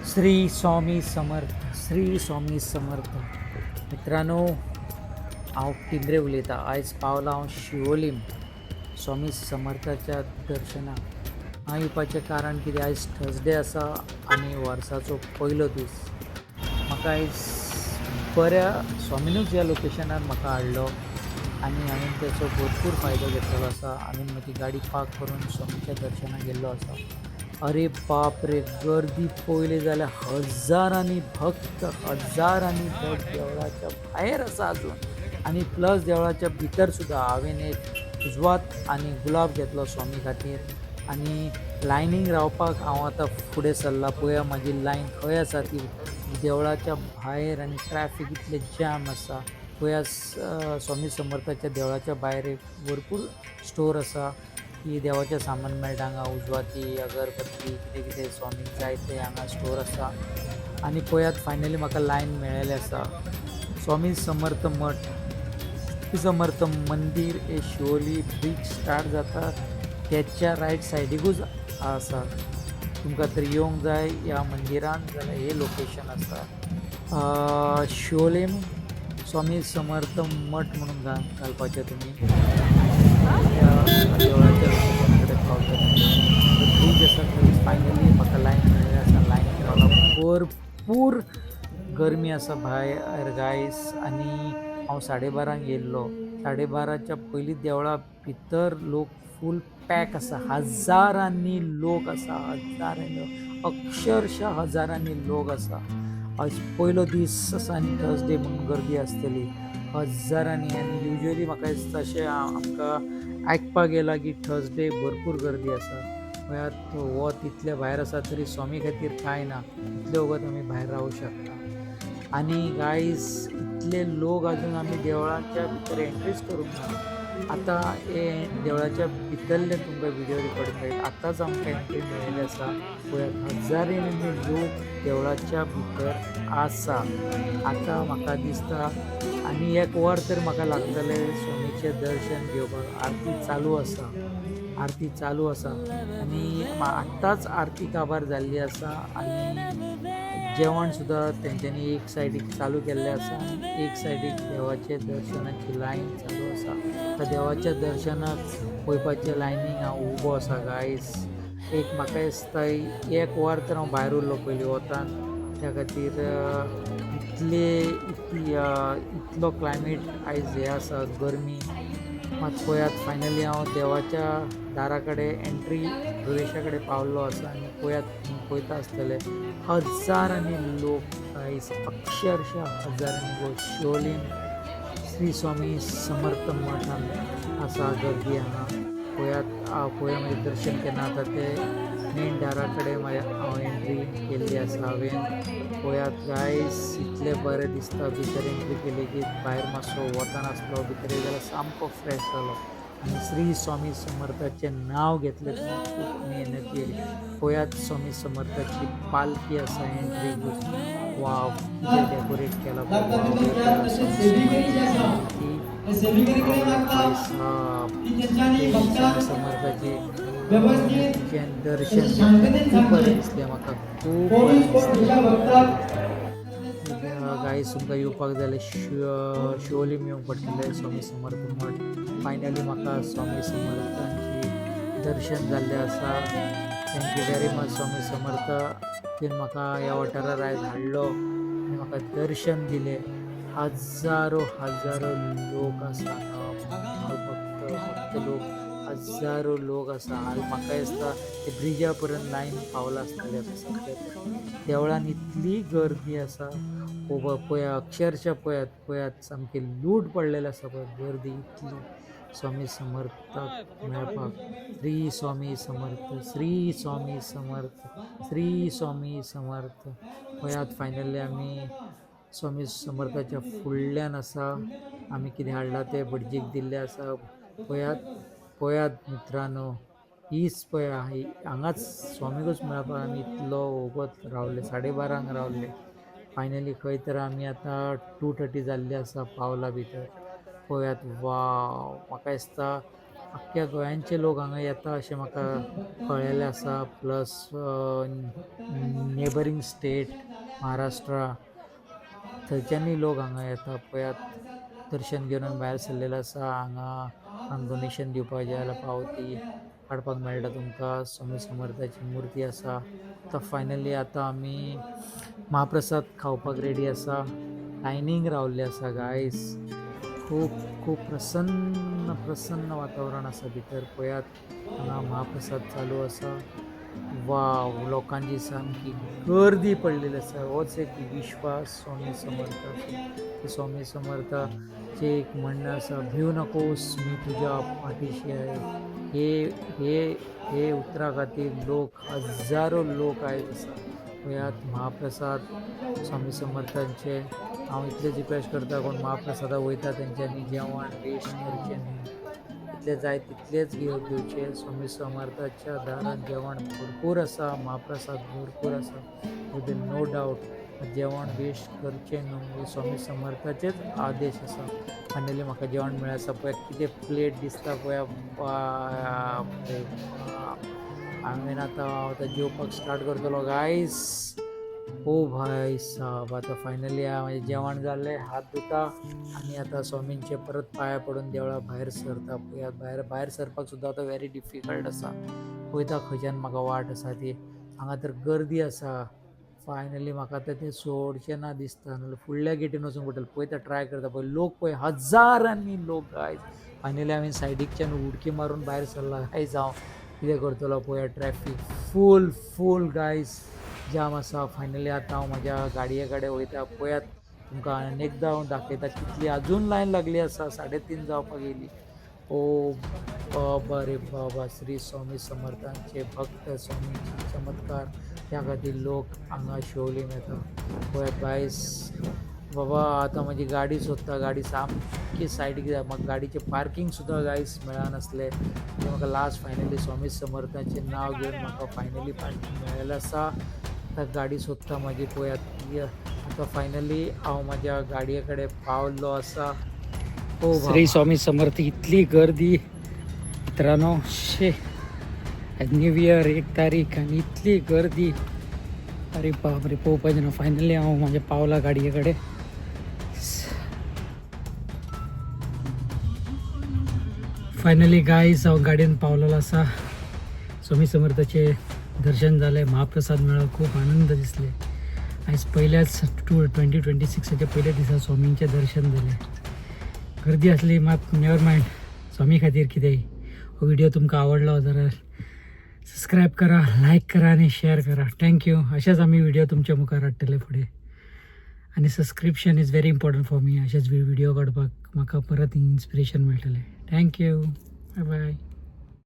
श्री स्वामी समर्थ. श्री स्वामी समर्थ. मित्रांनो, हांव टिंगरे उलयतां. आयज पावला हांव शिवोलीम स्वामी समर्थाच्या दर्शनाक. हांव येवपाचें कारण कितें, आयज थर्सडे आसा आनी वर्साचो पयलो दीस. म्हाका आयज बऱ्या स्वामीनूच ह्या लोकेशनार म्हाका हाडलो आनी हांवें तेचो भरपूर फायदो घेतलेलो आसा. हांवें म्हजी गाडी पार्क करून स्वामीच्या दर्शनाक गेल्लो आसा. अरे बाप रे, गर्दी पळयली जाल्यार हजारांनी भक्त देवळाच्या भायर आसा अजून, आनी प्लस देवळाच्या भितर सुद्दां. हांवें एक उजवात आनी गुलाब घेतलो स्वामी खातीर आनी लायनीक रावपाक हांव आतां फुडें सरला. पळया म्हाजी लायन खंय आसा ती देवळाच्या भायर, आनी ट्रॅफीक इतलें जॅम आसा. पळया स्वामी समर्थाच्या देवळाच्या भायर एक भरपूर स्टोर आसा की देवाचें सामान मेळटा. हांगा उजवाती, अगरबत्ती, कितें कितें स्वामीक जाय तें हांगा स्टोर आसा. आनी पळयात फायनली म्हाका लायन मेळ्ळेलें आसा. स्वामी समर्थ मठ, स्वामी समर्थ मंदिर हे शिवोली ब्रिज स्टार्ट जाता त्याच्या रायट सायडीकूच आसा. तुमकां तर येवंक जाय ह्या मंदिरान जाल्यार हे लोकेशन आसा. शिवोलीम स्वामी समर्थ मठ म्हणून घालपाचें तुमी. देवळाच्या लोकेशन कडेन पावता ब्रिज आसा थंय. फायनली म्हाका लायन मेळ्ळें आसा. लायनीक रावला. भरपूर गरमी आसा भायर गायस. आनी हांव 12:30 येयल्लो. 12:30च्या पयलीं देवळा भितर लोक फूल पॅक आसा. हजारांनी लोक आसा. अक्षरशः हजारांनी लोक आसा. आज पयलो दीस आसा आनी थर्सडे म्हणून गर्दी आसतली हजारांनी. आनी युजली म्हाका दिसता अशें आमकां आयकपाक येला की थर्सडे भरपूर गर्दी आसा. म्हळ्यार वत इतले भायर आसा तरी स्वामी खातीर कांय ना, इतले वगत आमी भायर रावूं शकता. आनी गायज इतले लोक अजून आमी देवळाच्या भितर एंट्रीच करूंक ना. आतां हे देवळाच्या भितरले तुमकां व्हिडिओ रिकॉर्ड कळटा. आतांच आमकां एंट्री मेळिल्ली आसा. पळयात हजारांनी लोक देवळाच्या भितर आसा. आतां म्हाका दिसता आनी एक वर तर म्हाका लागतलें स्वामीचें दर्शन घेवपाक. आरती चालू आसा आनी आत्ताच आरती काबार जाल्ली आसा. आनी जेवण सुद्दां तेंच्यांनी एक सायडीक चालू केल्लें आसा आनी एक सायडीक देवाचें दर्शनाची लायन चालू आसा. त्या देवाच्या दर्शनाक वयपाच्या लायनीक हांव उबो आसा गायस. एक म्हाका दिसता एक वर तर हांव भायर उरलो पयलीं वतान. त्या खातीर इतलो क्लायमेट आयज हें आसा, गरमी मात. पळयात फायनली हांव देवाच्या दारा कडेन एंट्री प्रवेशा कडेन पावल्लो आसा. आनी पळयात पळयता आसतले हजारांनी लोक गायस, अक्षरशः हजारांनी लोक. शिवोलीम श्री स्वामी समर्थ मठान आसा गर्दी हांगा. पळया म्हजें दर्शन केन्ना जाता तें मेन दारा कडेन हांव एंट्री केल्ली आसा हांवें. पळयात गायस, इतलें बरें दिसता. भितर एंट्री केली की भायर मातसो वतान आसलो भितर जाल्यार सामको फ्रेश जालो. आनी श्री स्वामी समर्थाचें नांव घेतलें खूब मेहनत येयली. पळयात स्वामी समर्थाची पालखी आसा एंट्रीक. वाव, कितें डेकोरेट केला समर्थाची दर्शन खूब बरें दिसलें म्हाका. खूब बरें दिसलें गायस. तुमकां येवपाक जाय जाल्यार शिवोलीम येवंक पडटलें स्वामी समर्थ मठ. फायनली म्हाका स्वामी समर्थांची दर्शन जाल्लें आसा. Thank you very much Swami Samarth. तुवें म्हाका ह्या वाठारार आयज हाडलो आनी म्हाका दर्शन दिलें. हजारो लोक आसा. फक्त लोक हजारो लोक आसा. म्हाका दिसता ते ब्रिजा पर्यंत लायन पावला आसतलें आतां सद्या. देवळान इतली गर्दी आसा. पळया अक्षरशः पळयात सामकी लूट पडलेली आसा पळय गर्दी इतली स्वामी समर्थाक मेळपाक. श्री स्वामी समर्थ, श्री स्वामी समर्थ, श्री स्वामी समर्थ. पळयात फायनली आमी स्वामी समर्थाच्या फुडल्यान आसा. आमी कितें हाडलां तें भटजीक दिल्लें आसा. पळयात मित्रांनो, हीच पळया हांगाच स्वामीकूच मेळपाक आमी इतलो वगत रावले. 12:30 रावले. फायनली खंय तर आमी आतां 2:30 जाल्ली आसा पावला भितर. पळयात वाव, म्हाका दिसता अख्ख्या गोंयांचे लोक हांगा येता अशें म्हाका कळ्ळेलें आसा. प्लस नेबरिंग स्टेट महाराष्ट्रा थंयच्यानी लोक हांगा येता पळयात. दर्शन घेवन भायर सरलेलो आसा. हांगा डोनेशन दिवपाक जाय पावती काडपाक मेळटा तुमकां. स्वामी समर्थाची मुर्ती आसा. आतां फायनली आतां आमी महाप्रसाद खावपाक रेडी आसा. लायनीक रावल्ले आसा गायज. खूब खूब प्रसन्न वातावरण आसा भितर पळयात. हांगा महाप्रसाद चालू आसा. वाव, लोकांची सामकी गर्दी पडलेली आसा. होच एक विश्वास स्वामी समर्थाचो. स्वामी समर्थाचें एक म्हणणं आसा, भिवू नकोस, मी तुझ्या पाठीशी आहे. हे उतरा खातीर लोक हजारो लोक आयज आसा पळयात. महाप्रसाद स्वामी समर्थांचे हांव इतलेच रिक्वेस्ट करता, कोण महाप्रसादा वयता तेंच्यांनी जेवण वेस्ट करचें न्ही. जितले जाय तितलेच घेवचे. स्वामी समर्थाच्या दारान जेवण भरपूर आसा, महाप्रसाद भरपूर आसा, विथ नो डावट. जेवण वेस्ट करचें न्हू, हे स्वामी समर्थाचेच आदेश आसा. फायनली म्हाका जेवण मेळ्ळें आसा पळय. कितें प्लेट दिसता पळय. बापरे बाप. हांवें आतां जेवपाक स्टार्ट करतलो गायज. ओ भाई साहब, आतां फायनली म्हाजें जेवण जाल्लें. हात धुता आनी आतां स्वामींचे परत पांया पडून देवळा भायर सरता पळयात. भायर सरपाक सुद्दां आतां व्हेरी डिफिकल्ट आसा. पळयता खंयच्यान म्हाका वाट आसा ती. हांगा तर गर्दी आसा. फायनली म्हाका आतां तें सोडचें ना दिसता, नाजाल्यार फुडल्या गेटीन वचूंक पडटलें. पळयता ट्राय करता पळय. लोक पळय हजारांनी लोक गायज. फायनली हांवें सायडीकच्यान उडकी मारून भायर सरला गायज. हांव कितें करतलो पळय. ट्रॅफीक फूल गायज, जाम आसा. फायनली आतां हांव म्हाज्या गाडये कडेन वयता पळयात. तुमकां आनी एकदां हांव दाखयता कितली अजून लायन लागली आसा. 3:30 जावपाक येयली. ओ बाबा रे बाबा. श्री स्वामी समर्थांचे भक्त, स्वामीचे चमत्कार, त्या खातीर लोक हांगा शिवोलीम येता पळयात गायज. बाबा आतां म्हजी गाडी सोदता. गाडी सामकी सायडीक जाय. म्हाका गाडीचें पार्किंग सुद्दां गायज मेळनासलें. म्हाका लास्ट फायनली स्वामी समर्थांचें नांव घेवन म्हाका फायनली पार्किंग मेळ्ळेलें आसा. आतां गाडी सोदता म्हाजी पळयात. आतां फायनली हांव म्हाज्या गाडये कडेन पावल्लो आसा. ओ श्री स्वामी समर्थ. इतली गर्दी मित्रांनो, न्यू इयर 1 तारीख आनी इतली गर्दी. अरे बाप रे, पळोवपाचें ना. फायनली हांव म्हाज्या पावला गाडये कडेन. फायनली गायज हांव गाडयेन पावलेलो आसा. स्वामी समर्थाचे दर्शन जालें, महाप्रसाद मेळ्ळो. खूब आनंद दिसले. आयज पयल्याच 2026च्या पयल्या दिसा स्वामींचें दर्शन जालें. गर्दी आसली मात नेवर मायंड. स्वामी खातीर कितेंय. हो व्हिडिओ तुमकां आवडलो जाल्यार सबस्क्रायब करा, लायक करा आनी शेअर करा. थँक्यू. अशेंच आमी व्हिडिओ तुमच्या मुखार हाडटले फुडें. आनी subscription is very important for me. अशेंच व्हिडिओ काडपाक म्हाका परत इन्स्पिरेशन मेळटलें. थँक्यू. Bye bye.